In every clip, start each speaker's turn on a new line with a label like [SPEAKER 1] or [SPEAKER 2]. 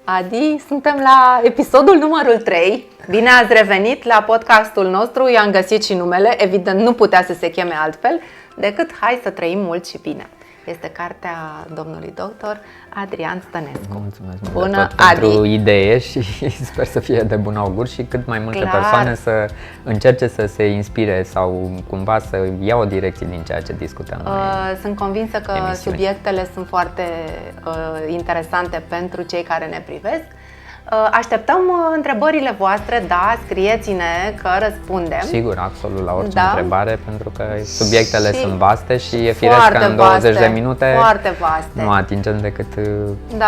[SPEAKER 1] Adi, suntem la episodul numărul 3. Bine ați revenit la podcastul nostru. I-am găsit și numele, evident nu putea să se cheme altfel decât Hai să trăim mult și bine. Este cartea domnului doctor Adrian Stănescu.
[SPEAKER 2] Mulțumesc
[SPEAKER 1] Bună,
[SPEAKER 2] pentru
[SPEAKER 1] Adi.
[SPEAKER 2] idee și sper să fie de bun augur și cât mai multe persoane să încerce să se inspire sau cumva să ia o direcție din ceea ce discutăm noi.
[SPEAKER 1] Sunt convinsă că subiectele sunt foarte interesante pentru cei care ne privesc. Așteptăm întrebările voastre, da, scrieți-ne că răspundem.
[SPEAKER 2] Sigur, absolut, la orice întrebare, pentru că subiectele sunt vaste și e firesc că în 20 de minute
[SPEAKER 1] nu
[SPEAKER 2] atingem decât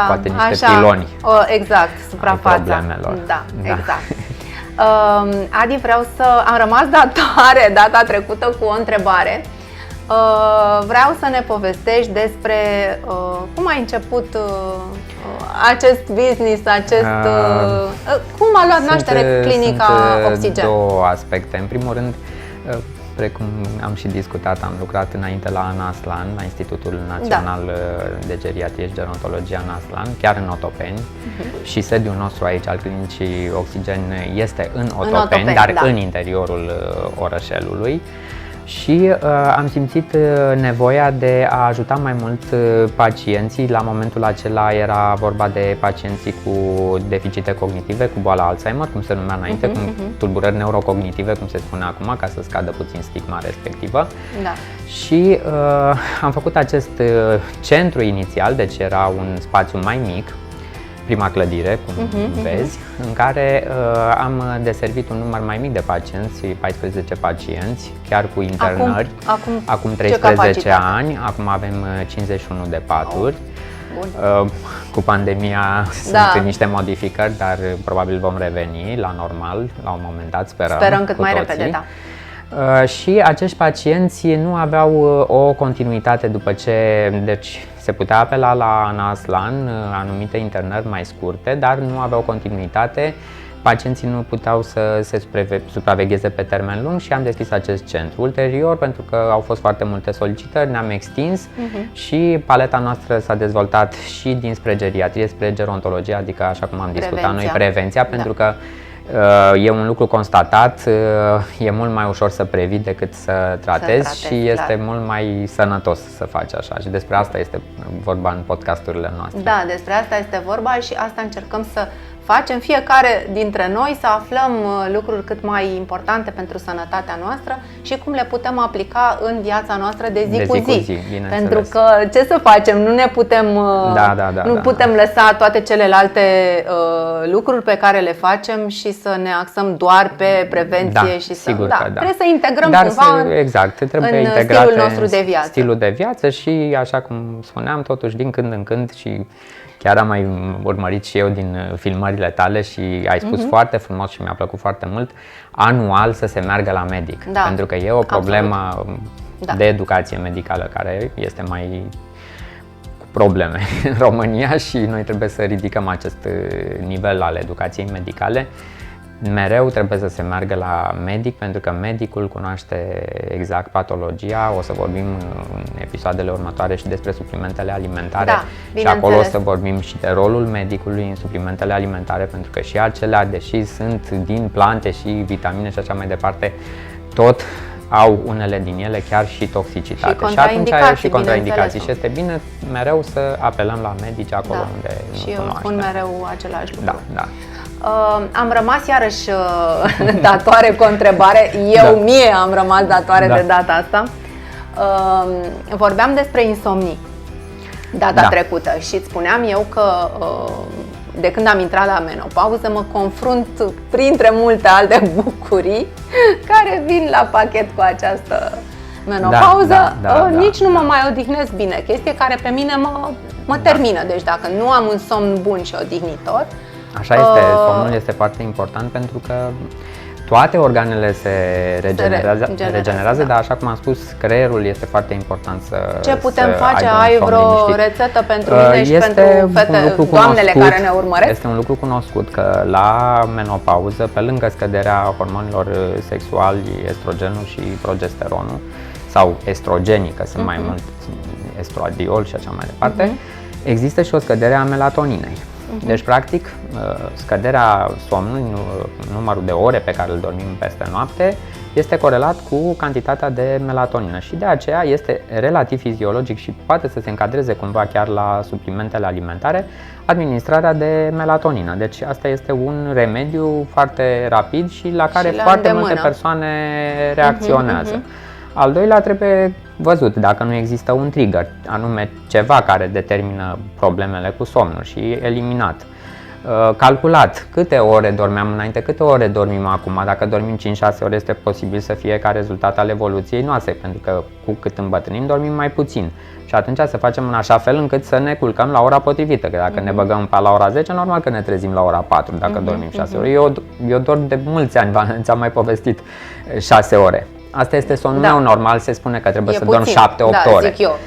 [SPEAKER 2] poate niște piloni.
[SPEAKER 1] Exact, suprafața
[SPEAKER 2] problemelor.
[SPEAKER 1] Da, exact. Adi, am rămas datoare data trecută cu o întrebare. Vreau să ne povestești despre cum ai început acest business, cum a luat naștere clinica Oxygen?
[SPEAKER 2] Sunt două aspecte. În primul rând, precum am și discutat, am lucrat înainte la Anaslan, la Institutul Național de Geriatrie și Gerontologie Anaslan, chiar în Otopeni. Și sediul nostru aici al clinicii Oxygen este în Otopeni, dar în interiorul orășelului. Și am simțit nevoia de a ajuta mai mult pacienții. La momentul acela era vorba de pacienții cu deficite cognitive, cu boala Alzheimer, cum se numea înainte, cu tulburări neurocognitive, cum se spune acum, ca să scadă puțin stigma respectivă.
[SPEAKER 1] Da.
[SPEAKER 2] Și am făcut acest centru inițial, deci era un spațiu mai mic, prima clădire, cum vezi, în care am deservit un număr mai mic de pacienți, 14 pacienți, chiar cu internări. Acum 13 ani, acum avem 51 de paturi. Cu pandemia sunt niște modificări, dar probabil vom reveni la normal la un moment dat,
[SPEAKER 1] sperăm cât mai repede, da.
[SPEAKER 2] Și acești pacienți nu aveau o continuitate după ce, deci se putea apela la Anaslan, anumite internări mai scurte, dar nu aveau continuitate. Pacienții nu puteau să se supravegheze pe termen lung și am deschis acest centru. Ulterior, pentru că au fost foarte multe solicitări, ne-am extins și paleta noastră s-a dezvoltat și dinspre geriatrie, spre gerontologie, adică așa cum am discutat noi, prevenția, pentru că e un lucru constatat, e mult mai ușor să previi decât să tratezi și este mult mai sănătos să faci așa. Și despre asta este vorba în podcasturile noastre.
[SPEAKER 1] Da, despre asta este vorba și asta încercăm să facem fiecare dintre noi, să aflăm lucruri cât mai importante pentru sănătatea noastră și cum le putem aplica în viața noastră de zi cu zi. Pentru că ce să facem? Nu ne putem putem lăsa toate celelalte lucruri pe care le facem și să ne axăm doar pe prevenție și trebuie să integrăm cumva în stilul nostru de viață.
[SPEAKER 2] Stilul de viață și, așa cum spuneam, totuși din când în când și chiar am mai urmărit și eu din filmările tale și ai spus foarte frumos și mi-a plăcut foarte mult, anual să se meargă la medic. Pentru că e o problemă de educație medicală care este mai cu probleme în România și noi trebuie să ridicăm acest nivel al educației medicale. Mereu trebuie să se meargă la medic, pentru că medicul cunoaște exact patologia. O să vorbim în episoadele următoare și despre suplimentele alimentare și acolo o să vorbim și de rolul medicului în suplimentele alimentare, pentru că și acelea, deși sunt din plante și vitamine și așa mai departe, tot au unele din ele chiar și toxicitate. Și atunci ai și contraindicații și este bine mereu să apelăm la medici acolo unde nu cunoaștem.
[SPEAKER 1] Și eu spun mereu același lucru.
[SPEAKER 2] Da.
[SPEAKER 1] Am rămas iarăși datoare cu o întrebare. Mie am rămas datoare de data asta. Vorbeam despre insomnii data trecută și îți spuneam eu că de când am intrat la menopauză mă confrunt printre multe alte bucurii care vin la pachet cu această menopauză. Nici nu mă mai odihnesc bine, chestie care pe mine mă termină. Deci dacă nu am un somn bun și odihnitor,
[SPEAKER 2] așa este, somnul este foarte important pentru că toate organele se regenerează, dar așa cum am spus, creierul este foarte important
[SPEAKER 1] Ce putem face? Ai vreo rețetă pentru mine și pentru doamnele care ne urmăresc?
[SPEAKER 2] Este un lucru cunoscut că la menopauză, pe lângă scăderea hormonilor sexuali, estrogenul și progesteronul, sau estrogenii, că sunt mai mulți, estradiol și așa mai departe, există și o scădere a melatoninei. Deci, practic, scăderea somnului, numărul de ore pe care îl dormim peste noapte, este corelat cu cantitatea de melatonină și de aceea este relativ fiziologic și poate să se încadreze cumva chiar la suplimentele alimentare administrarea de melatonină. Deci asta este un remediu foarte rapid și la care foarte multe persoane reacționează. Al doilea, trebuie văzut dacă nu există un trigger, anume ceva care determină problemele cu somnul și eliminat. Calculat câte ore dormeam înainte, câte ore dormim acum. Dacă dormim 5-6 ore, este posibil să fie ca rezultat al evoluției noastre, pentru că cu cât îmbătrânim dormim mai puțin. Și atunci să facem în așa fel încât să ne culcăm la ora potrivită, că dacă ne băgăm la ora 10, normal că ne trezim la ora 4 dacă dormim 6 ore. Eu dorm de mulți ani, ți-am mai povestit, 6 ore. Asta este somnul meu normal, se spune că trebuie să dorm 7-8 ore.
[SPEAKER 1] Zic eu,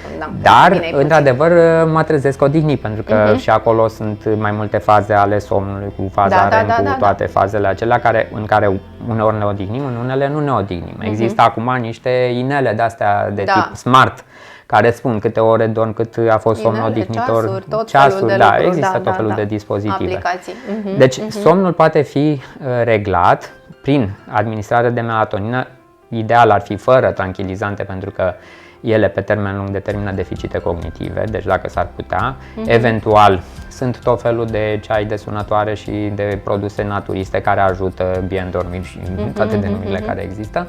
[SPEAKER 2] dar, într-adevăr, mă trezesc odihnit, pentru că și acolo sunt mai multe faze ale somnului, cu faza REM, cu toate fazele acelea în care uneori ne odihnim, în unele nu ne odihnim. Există acum niște inele de-astea de tip smart, care spun câte ore dorm, cât a fost somnul odihnitor, ceasuri, există tot felul de dispozitive.
[SPEAKER 1] Aplicații.
[SPEAKER 2] Deci, somnul poate fi reglat prin administrarea de melatonină. Ideal ar fi fără tranquilizante, pentru că ele pe termen lung determină deficite cognitive, deci dacă s-ar putea, eventual sunt tot felul de ceai desunătoare și de produse naturiste care ajută bien dormit și toate denumirile care există.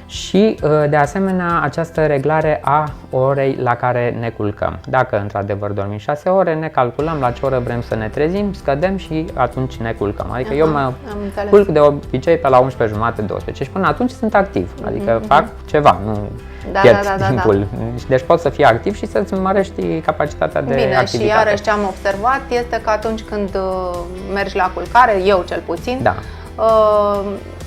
[SPEAKER 2] Și de asemenea această reglare a orei la care ne culcăm. Dacă într-adevăr dormim 6 ore, ne calculăm la ce oră vrem să ne trezim, scădem și atunci ne culcăm. Adică eu mă culc de obicei pe la 11:30-12 și până atunci sunt activ, adică fac ceva, nu pierd timpul. Deci poți să fii activ și să-ți mărești capacitatea de activitate.
[SPEAKER 1] Și iarăși ce am observat este că atunci când mergi la culcare, eu cel puțin,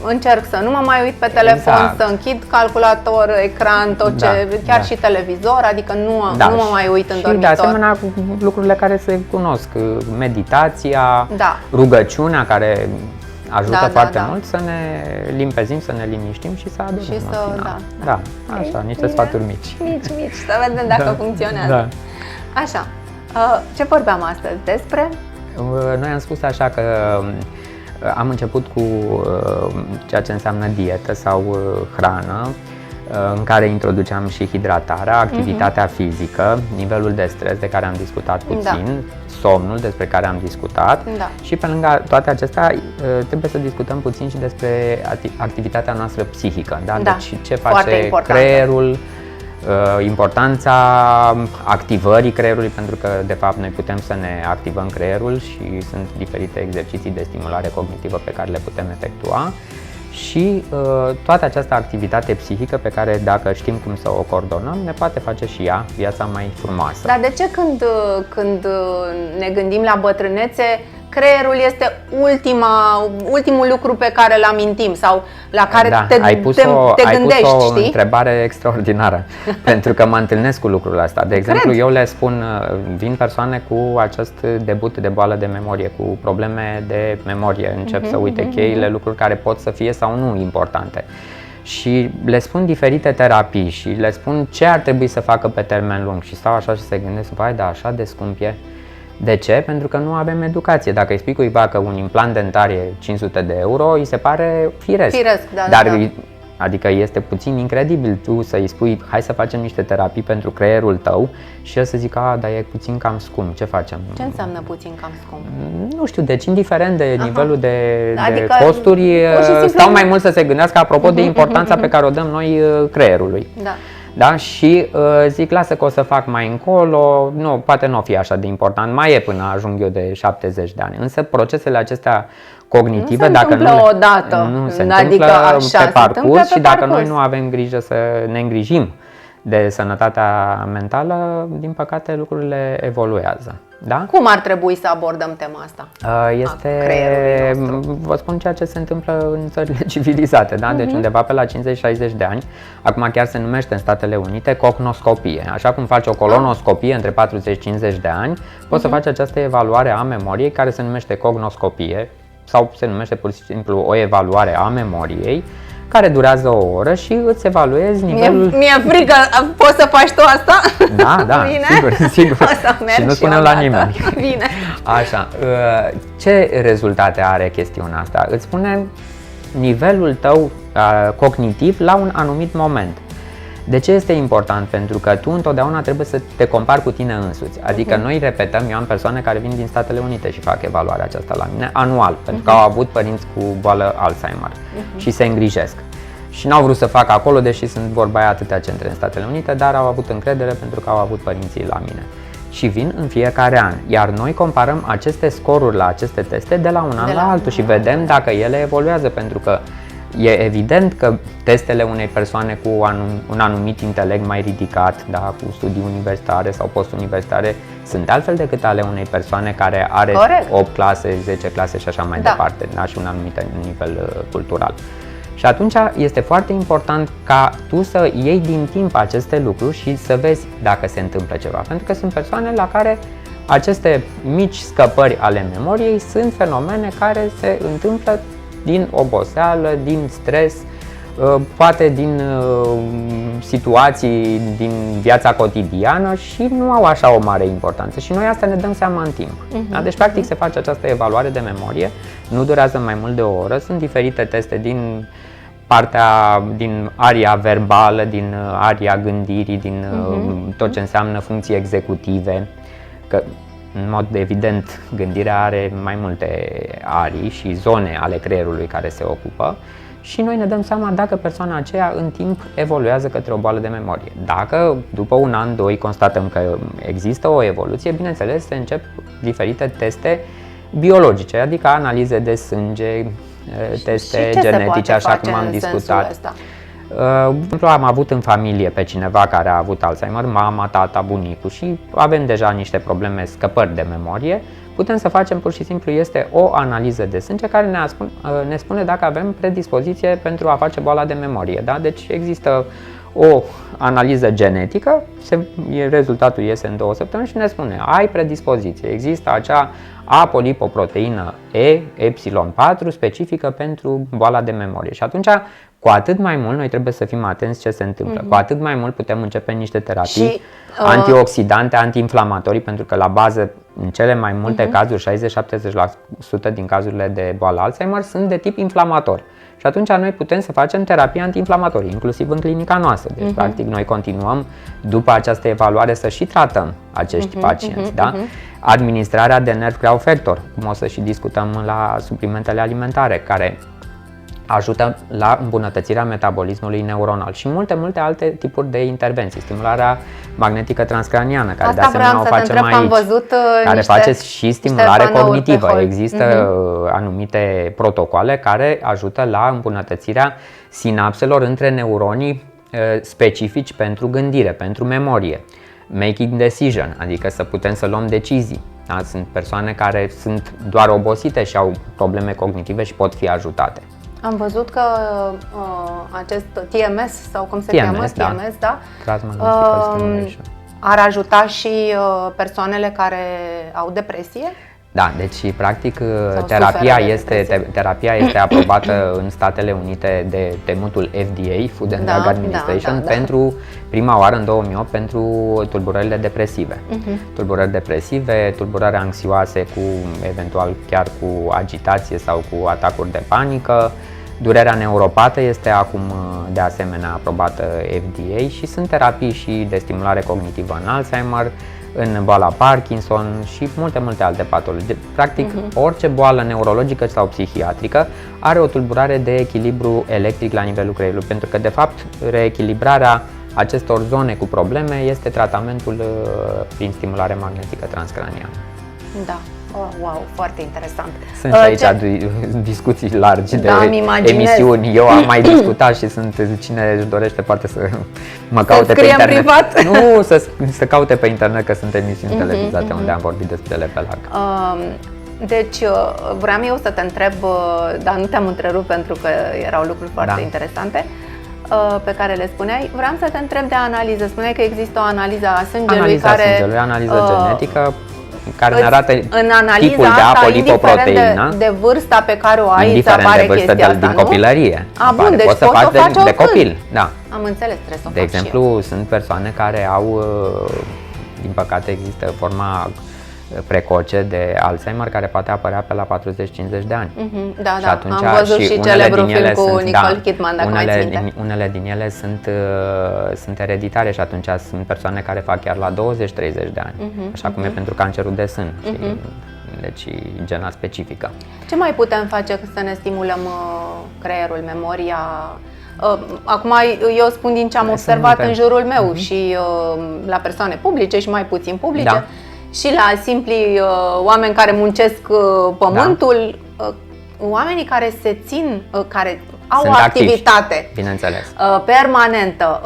[SPEAKER 1] încerc să nu mă mai uit pe telefon, să închid calculator, ecran, chiar și televizor, adică nu mă mai uit în dormitor.
[SPEAKER 2] Și de asemenea lucrurile care se cunosc, meditația, rugăciunea care ajută foarte mult să ne limpezim, să ne liniștim și să adormim în final. Așa, niște sfaturi mici.
[SPEAKER 1] Mici, să vedem dacă funcționează. Așa, ce vorbeam astăzi despre?
[SPEAKER 2] Noi am spus așa că am început cu ceea ce înseamnă dietă sau hrană, în care introduceam și hidratarea, activitatea fizică, nivelul de stres de care am discutat puțin, somnul despre care am discutat și pe lângă toate acestea trebuie să discutăm puțin și despre activitatea noastră psihică, deci ce face creierul, importanța activării creierului, pentru că de fapt noi putem să ne activăm creierul și sunt diferite exerciții de stimulare cognitivă pe care le putem efectua și toată această activitate psihică pe care, dacă știm cum să o coordonăm, ne poate face și ea viața mai frumoasă.
[SPEAKER 1] Dar de ce când ne gândim la bătrânețe, creierul este ultimul lucru pe care îl amintim sau la care te gândești,
[SPEAKER 2] ai pus o întrebare extraordinară, pentru că mă întâlnesc cu lucrul ăsta. De exemplu, eu le spun, vin persoane cu acest debut de boală de memorie, cu probleme de memorie, încep să uite cheile, lucruri care pot să fie sau nu importante. Și le spun diferite terapii și le spun ce ar trebui să facă pe termen lung și stau așa și se gândesc, vai, da, așa de scump e. De ce? Pentru că nu avem educație. Dacă îi spui cuiva că un implant dentar e 500 de euro, îi se pare firesc. Adică este puțin incredibil tu să-i spui, hai să facem niște terapii pentru creierul tău și el să zică, dar e puțin cam scump, ce facem?
[SPEAKER 1] Ce înseamnă puțin cam scump?
[SPEAKER 2] Nu știu, deci indiferent de nivelul de costuri, stau mai mult să se gândească apropo de importanța pe care o dăm noi creierului. Da? Și zic, lasă că o să fac mai încolo, nu, poate nu o fi așa de important, mai e până ajung eu de 70 de ani. Însă procesele acestea cognitive,
[SPEAKER 1] nu
[SPEAKER 2] dacă
[SPEAKER 1] nu
[SPEAKER 2] se întâmplă pe parcurs și dacă noi nu avem grijă să ne îngrijim de sănătatea mentală, din păcate lucrurile evoluează. Da?
[SPEAKER 1] Cum ar trebui să abordăm tema asta?
[SPEAKER 2] Vă spun ceea ce se întâmplă în țările civilizate, da? Deci undeva pe la 50-60 de ani, acum chiar se numește în Statele Unite cognoscopie. Așa cum faci o colonoscopie între 40-50 de ani, poți să faci această evaluare a memoriei care se numește cognoscopie sau se numește pur și simplu o evaluare a memoriei, care durează o oră și îți evaluezi nivelul...
[SPEAKER 1] Mie frică, poți să faci tu asta?
[SPEAKER 2] Da,
[SPEAKER 1] Bine?
[SPEAKER 2] sigur.
[SPEAKER 1] O să merg
[SPEAKER 2] și nu
[SPEAKER 1] și
[SPEAKER 2] spunem
[SPEAKER 1] eu
[SPEAKER 2] la
[SPEAKER 1] dată.
[SPEAKER 2] nimeni.
[SPEAKER 1] Bine.
[SPEAKER 2] Așa, ce rezultate are chestiunea asta? Îți spune nivelul tău cognitiv la un anumit moment. De ce este important? Pentru că tu întotdeauna trebuie să te compari cu tine însuți. Adică noi repetăm, eu am persoane care vin din Statele Unite și fac evaluarea aceasta la mine anual, pentru că au avut părinți cu boală Alzheimer și se îngrijesc. Și n-au vrut să facă acolo, deși sunt vorba aia atâtea centre în Statele Unite, dar au avut încredere pentru că au avut părinții la mine. Și vin în fiecare an, iar noi comparăm aceste scoruri la aceste teste de la un an la altul și vedem dacă ele evoluează, pentru că e evident că testele unei persoane cu un anumit intelect mai ridicat, da, cu studii universitare sau postuniversitare, sunt altfel decât ale unei persoane care are 8 clase, 10 clase și așa mai departe, da, și un anumit nivel cultural. Și atunci este foarte important ca tu să iei din timp aceste lucruri și să vezi dacă se întâmplă ceva, pentru că sunt persoane la care aceste mici scăpări ale memoriei sunt fenomene care se întâmplă din oboseală, din stres, poate din situații din viața cotidiană și nu au așa o mare importanță și noi asta ne dăm seama în timp. Da? Deci practic se face această evaluare de memorie, nu durează mai mult de o oră, sunt diferite teste din partea, din aria verbală, din aria gândirii, din tot ce înseamnă funcții executive, că în mod evident gândirea are mai multe arii și zone ale creierului care se ocupă și noi ne dăm seama dacă persoana aceea în timp evoluează către o boală de memorie. Dacă după un an, doi constatăm că există o evoluție, bineînțeles se încep diferite teste biologice, adică analize de sânge, teste genetice, așa cum am discutat. Am avut în familie pe cineva care a avut Alzheimer, mama, tata, bunicul și avem deja niște probleme, scăpări de memorie. Putem să facem pur și simplu, este o analiză de sânge care ne spune dacă avem predispoziție pentru a face boala de memorie. Da? Deci există o analiză genetică, rezultatul iese în 2 săptămâni și ne spune ai predispoziție, există acea apolipoproteină E, epsilon-4 specifică pentru boala de memorie și atunci cu atât mai mult noi trebuie să fim atenți ce se întâmplă, cu atât mai mult putem începe niște terapii antioxidante, antiinflamatorii, pentru că la bază în cele mai multe cazuri, 60-70% din cazurile de boală Alzheimer sunt de tip inflamator. Și atunci noi putem să facem terapie antiinflamatorie, inclusiv în clinica noastră. Deci, practic, noi continuăm după această evaluare să și tratăm acești pacienți. Da? Administrarea de nerve growth factor, cum o să și discutăm la suplimentele alimentare, care ajută la îmbunătățirea metabolismului neuronal și multe alte tipuri de intervenții. Stimularea magnetică transcraniană, care de asemenea o facem aici, care face și stimulare cognitivă. Există anumite protocoale care ajută la îmbunătățirea sinapselor între neuronii specifici pentru gândire, pentru memorie. Making decision, adică să putem să luăm decizii. Da? Sunt persoane care sunt doar obosite și au probleme cognitive și pot fi ajutate.
[SPEAKER 1] Am văzut că acest TMS, sau cum se cheamă? TMS, da? Ar ajuta și persoanele care au depresie?
[SPEAKER 2] Da, deci practic terapia este aprobată în Statele Unite de temutul FDA, Food and Drug Administration, pentru prima oară în 2008 pentru tulburările depresive. Tulburări depresive, tulburări anxioase cu eventual chiar cu agitație sau cu atacuri de panică. Durerea neuropată este acum de asemenea aprobată FDA și sunt terapii și de stimulare cognitivă în Alzheimer, în boala Parkinson și multe alte patologii. Practic, orice boală neurologică sau psihiatrică are o tulburare de echilibru electric la nivelul creierului, pentru că de fapt reechilibrarea acestor zone cu probleme este tratamentul prin stimulare magnetică transcraniană.
[SPEAKER 1] Da. Oh, wow, foarte interesant.
[SPEAKER 2] Sunt și aici discuții largi de emisiuni. Eu am mai discutat și cine își dorește poate să mă caute pe internet.
[SPEAKER 1] Privat?
[SPEAKER 2] Nu, să caute pe internet, că sunt emisiuni televizate unde am vorbit despre ele pe larg.
[SPEAKER 1] Deci vreau eu să te întreb, dar nu te-am întrerupt pentru că erau lucruri foarte interesante pe care le spuneai. Vreau să te întreb de analiză. Spuneai că există o analiză a sângelui,
[SPEAKER 2] analiză genetică. care ne arată
[SPEAKER 1] în analiza
[SPEAKER 2] tipul de
[SPEAKER 1] asta,
[SPEAKER 2] apolipoproteină,
[SPEAKER 1] de vârsta pe care o ai, îți
[SPEAKER 2] indiferent
[SPEAKER 1] apare
[SPEAKER 2] de vârstă
[SPEAKER 1] chestia asta,
[SPEAKER 2] din
[SPEAKER 1] nu?
[SPEAKER 2] copilărie.
[SPEAKER 1] Bun, deci
[SPEAKER 2] poți să
[SPEAKER 1] poți
[SPEAKER 2] faci
[SPEAKER 1] să o faci
[SPEAKER 2] de copil. Da.
[SPEAKER 1] Am înțeles, trebuie să o
[SPEAKER 2] De
[SPEAKER 1] fac și eu.
[SPEAKER 2] exemplu, sunt persoane care au, din păcate există forma precoce de Alzheimer care poate apărea pe la 40-50 de ani.
[SPEAKER 1] Da,
[SPEAKER 2] Și
[SPEAKER 1] da,
[SPEAKER 2] atunci,
[SPEAKER 1] am văzut și
[SPEAKER 2] unele
[SPEAKER 1] celebrul
[SPEAKER 2] din ele
[SPEAKER 1] film cu
[SPEAKER 2] sunt,
[SPEAKER 1] Nicole Kidman, dacă mai ții minte.
[SPEAKER 2] unele din ele sunt ereditare și atunci sunt persoane care fac chiar la 20-30 de ani, așa cum e pentru cancerul de sân. Deci gena specifică.
[SPEAKER 1] Ce mai putem face să ne stimulăm creierul, memoria? Acum eu spun din ce am observat în jurul meu și la persoane publice și mai puțin publice,
[SPEAKER 2] Da.
[SPEAKER 1] și la simpli oameni care muncesc pământul, oamenii care se țin, care au
[SPEAKER 2] Sunt
[SPEAKER 1] o
[SPEAKER 2] activi,
[SPEAKER 1] activitate
[SPEAKER 2] bineînțeles.
[SPEAKER 1] permanentă,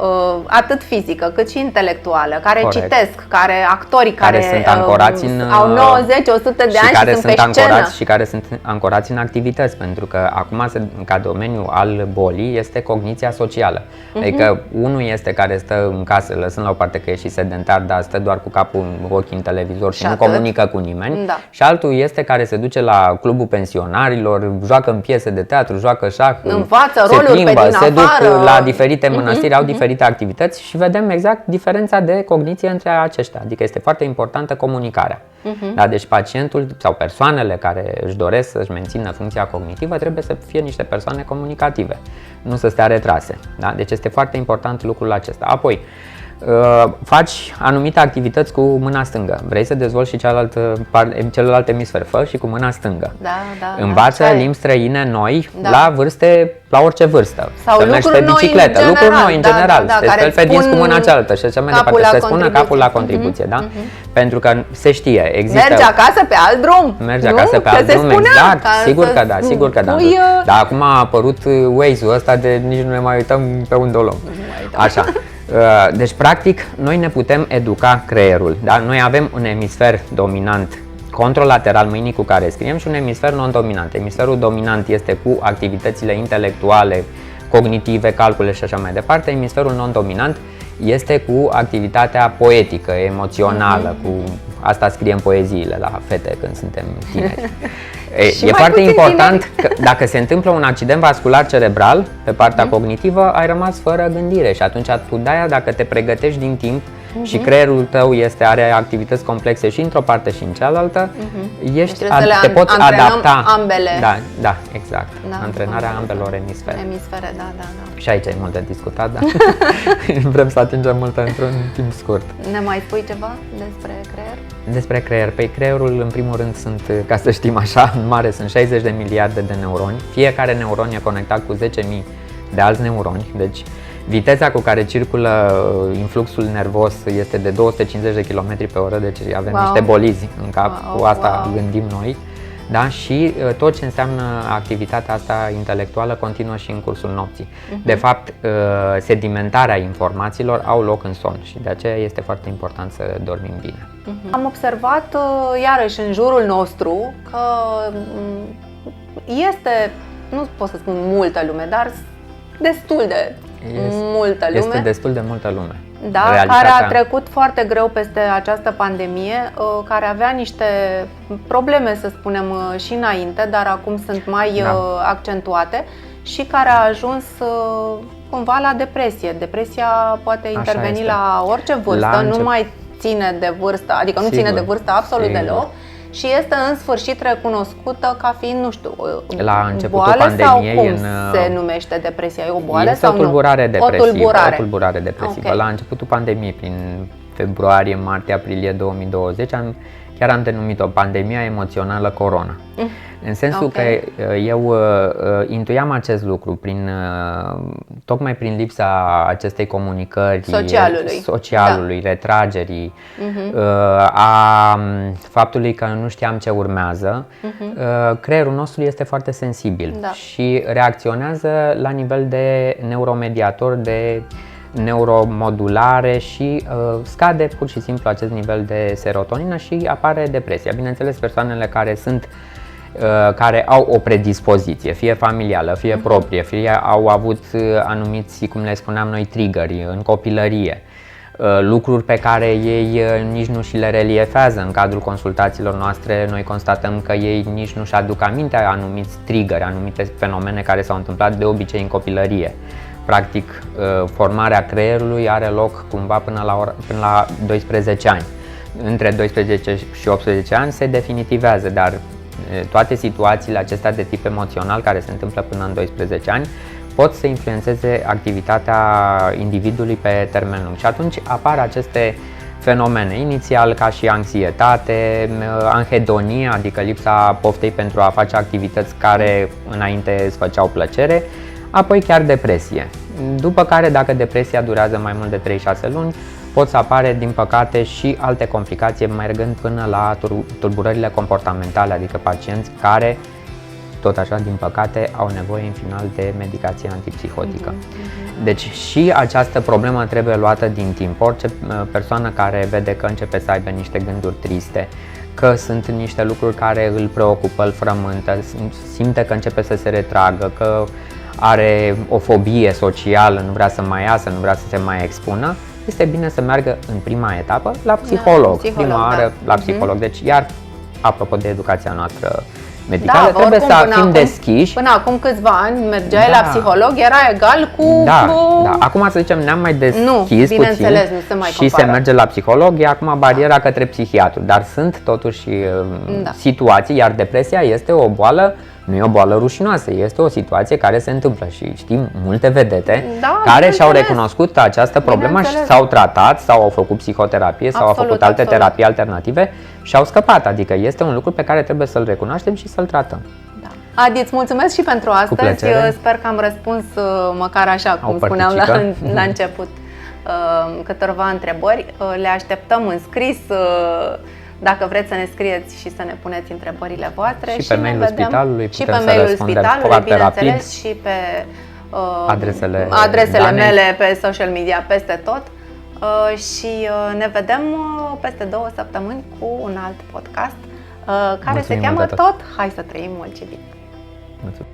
[SPEAKER 1] atât fizică cât și intelectuală, care
[SPEAKER 2] Corect.
[SPEAKER 1] citesc, actorii
[SPEAKER 2] Care sunt ancorați
[SPEAKER 1] au 90-100 de ani și sunt pe scenă.
[SPEAKER 2] Și care sunt ancorați în activități, pentru că acum, ca domeniu al bolii, este cogniția socială. Adică unul este care stă în casă, lăsând la o parte că e și sedentar, dar stă doar cu capul în ochii în televizor și nu
[SPEAKER 1] atât.
[SPEAKER 2] comunică cu nimeni.
[SPEAKER 1] Da.
[SPEAKER 2] Și altul este care se duce la clubul pensionarilor, joacă în piese de teatru, joacă șah,
[SPEAKER 1] Învață
[SPEAKER 2] se
[SPEAKER 1] roluri
[SPEAKER 2] plimbă,
[SPEAKER 1] pe din
[SPEAKER 2] se
[SPEAKER 1] afară.
[SPEAKER 2] duc la diferite mănăstiri, au diferite activități și vedem exact diferența de cogniție între aceștia. Adică este foarte importantă comunicarea. Da, deci pacientul sau persoanele care își doresc să-și mențină funcția cognitivă trebuie să fie niște persoane comunicative, nu să stea retrase. Da? Deci este foarte important lucrul acesta. Apoi, faci anumite activități cu mâna stângă. Vrei să dezvolți și celălalt emisfer, fă și cu mâna stângă. Învață limbi străine noi la orice vârstă.
[SPEAKER 1] Sau
[SPEAKER 2] să mergi pe bicicletă, lucruri noi în general. Să te speli pe dinți cu mâna cealaltă și așa mai departe. Să spună capul la contribuție, da? Pentru că se știe, există.
[SPEAKER 1] Mergi acasă pe alt drum.
[SPEAKER 2] Mergi acasă pe alt drum, exact. Sigur că da, sigur că da. Dar acum a apărut Waze-ul ăsta de nici nu ne mai uităm pe unde o luăm. Așa. Deci, practic, noi ne putem educa creierul. Da? Noi avem un emisfer dominant controlateral, mâinii cu care scriem, și un emisfer non-dominant. Emisferul dominant este cu activitățile intelectuale, cognitive, calcule și așa mai departe. Emisferul non-dominant este cu activitatea poetică, emoțională, cu asta scriem poeziile la fete când suntem tineri. E foarte important că dacă se întâmplă un accident vascular cerebral pe partea cognitivă, ai rămas fără gândire și atunci tu de-aia, dacă te pregătești din timp și creierul tău are activități complexe și într-o parte și în cealaltă, te poți adapta.
[SPEAKER 1] Ambele.
[SPEAKER 2] Da, exact. Antrenarea ambelor emisfere.
[SPEAKER 1] Da.
[SPEAKER 2] Și aici e mult de discutat, dar vrem să atingem multe într-un timp scurt.
[SPEAKER 1] Ne mai spui ceva despre creier?
[SPEAKER 2] Despre creier. Păi creierul, în primul rând, ca să știm așa, în mare sunt 60 de miliarde de neuroni. Fiecare neuron e conectat cu 10.000 de alți neuroni, deci viteza cu care circulă influxul nervos este de 250 de km pe oră, deci avem niște bolizi în cap, cu asta gândim noi. Da? Și tot ce înseamnă activitatea asta intelectuală continuă și în cursul nopții. De fapt, sedimentarea informațiilor au loc în somn și de aceea este foarte important să dormim bine.
[SPEAKER 1] Am observat iarăși în jurul nostru că este, nu pot să spun multă lume, dar destul de multă lume.
[SPEAKER 2] Este destul de multă lume.
[SPEAKER 1] Da, care a trecut foarte greu peste această pandemie, care avea niște probleme, să spunem, și înainte, dar acum sunt mai accentuate și care a ajuns cumva la depresie. Depresia poate interveni la orice vârstă, nu mai ține de vârstă, adică nu ține de vârstă absolut deloc. Și este în sfârșit recunoscută ca fiind, nu știu,
[SPEAKER 2] la începutul
[SPEAKER 1] boală
[SPEAKER 2] pandemiei,
[SPEAKER 1] sau cum se numește depresia? E o boală
[SPEAKER 2] este
[SPEAKER 1] sau
[SPEAKER 2] o tulburare depresivă.
[SPEAKER 1] O
[SPEAKER 2] tulburare depresivă. La începutul pandemiei, prin februarie, martie, aprilie 2020, chiar am denumit-o pandemia emoțională corona. În sensul că eu intuiam acest lucru tocmai prin lipsa acestei comunicări socialului, retragerii, a faptului că nu știam ce urmează. Creierul nostru este foarte sensibil și reacționează la nivel de neuromediator, de neuromodulare și scade pur și simplu acest nivel de serotonină și apare depresia. Bineînțeles, persoanele care au o predispoziție, fie familială, fie proprie, fie au avut anumiți, cum le spuneam noi, triggeri în copilărie, lucruri pe care ei nici nu și le reliefează în cadrul consultațiilor noastre. Noi constatăm că ei nici nu-și aduc aminte anumiți triggeri, anumite fenomene care s-au întâmplat de obicei în copilărie. Practic, formarea creierului are loc cumva până la 12 ani. Între 12 și 18 ani se definitivează, dar toate situațiile acestea de tip emoțional care se întâmplă până în 12 ani pot să influențeze activitatea individului pe termen lung și atunci apar aceste fenomene, inițial ca și anxietate, anhedonie, adică lipsa poftei pentru a face activități care înainte îți făceau plăcere, apoi chiar depresie. După care, dacă depresia durează mai mult de 3-6 luni, pot să apare, din păcate, și alte complicații, mergând până la tulburările comportamentale, adică pacienți care, tot așa, din păcate, au nevoie în final de medicație antipsihotică. Deci și această problemă trebuie luată din timp. Orice persoană care vede că începe să aibă niște gânduri triste, că sunt niște lucruri care îl preocupă, îl frământă, simte că începe să se retragă, că are o fobie socială, nu vrea să mai iasă, nu vrea să se mai expună, este bine să meargă în prima etapă la psiholog, prima oară la psiholog. Deci, iar apropo de educația noastră medicală, trebuie să fim deschiși.
[SPEAKER 1] Până acum câțiva ani mergeai la psiholog, era egal cu...
[SPEAKER 2] Da. Acum să zicem, ne-am mai deschis puțin
[SPEAKER 1] nu se mai
[SPEAKER 2] și se merge la psiholog, e acum bariera către psihiatru, dar sunt totuși situații, iar depresia este o boală, nu e o boală rușinoasă, este o situație care se întâmplă și știm multe vedete care și-au recunoscut această problemă și s-au tratat sau au făcut psihoterapie sau au făcut alte terapii alternative și au scăpat, adică este un lucru pe care trebuie să-l recunoaștem și să-l tratăm.
[SPEAKER 1] Adi, îți mulțumesc și pentru astăzi, sper că am răspuns măcar așa cum spuneam la început câteva întrebări, le așteptăm în scris. Dacă vreți să ne scrieți și să ne puneți întrebările voastre
[SPEAKER 2] și pe mail-ul spitalului
[SPEAKER 1] și pe mail-ul spitalului, bineînțeles, și pe adresele mele pe social media peste tot. Și ne vedem peste 2 săptămâni cu un alt podcast care se cheamă tot Hai să trăim mult și bine.
[SPEAKER 2] Mulțumesc.